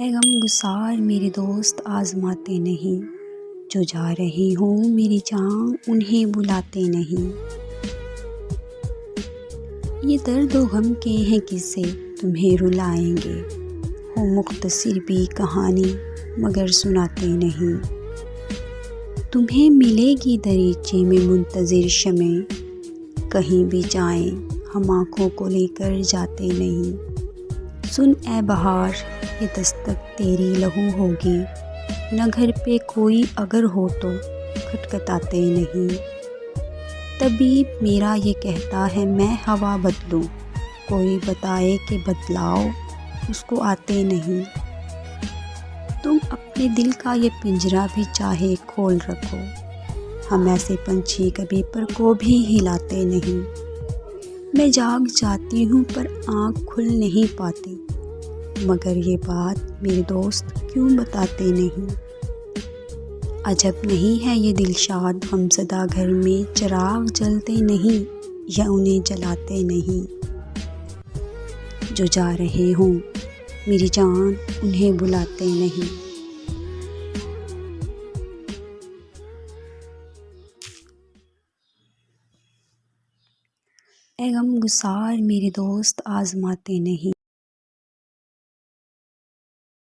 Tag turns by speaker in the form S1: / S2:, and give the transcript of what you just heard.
S1: ए गमगुसार मेरे दोस्त आज़माते नहीं, जो जा रही हूँ मेरी जान उन्हें बुलाते नहीं। ये दर्द व गम के हैं किस्से तुम्हें रुलाएंगे, हो मुख्तसर भी कहानी मगर सुनाते नहीं। तुम्हें मिलेगी दरीचे में मुंतज़िर शमे, कहीं भी जाएं हम आँखों को लेकर जाते नहीं। सुन ए बहार ये दस्तक तेरी लहू होगी, न घर पे कोई अगर हो तो खटखटाते नहीं। तबीब मेरा ये कहता है मैं हवा बदलूं, कोई बताए कि बदलाव उसको आते नहीं। तुम अपने दिल का ये पिंजरा भी चाहे खोल रखो, हम ऐसे पंछी कभी पर को भी हिलाते नहीं। मैं जाग जाती हूँ पर आँख खुल नहीं पाती, मगर ये बात मेरे दोस्त क्यों बताते नहीं। अजब नहीं है ये दिलशाद हमसदा घर में चिराग जलते नहीं या उन्हें जलाते नहीं। जो जा रहे हों मेरी जान उन्हें बुलाते नहीं। ए गमगुसार मेरे दोस्त आज़माते नहीं।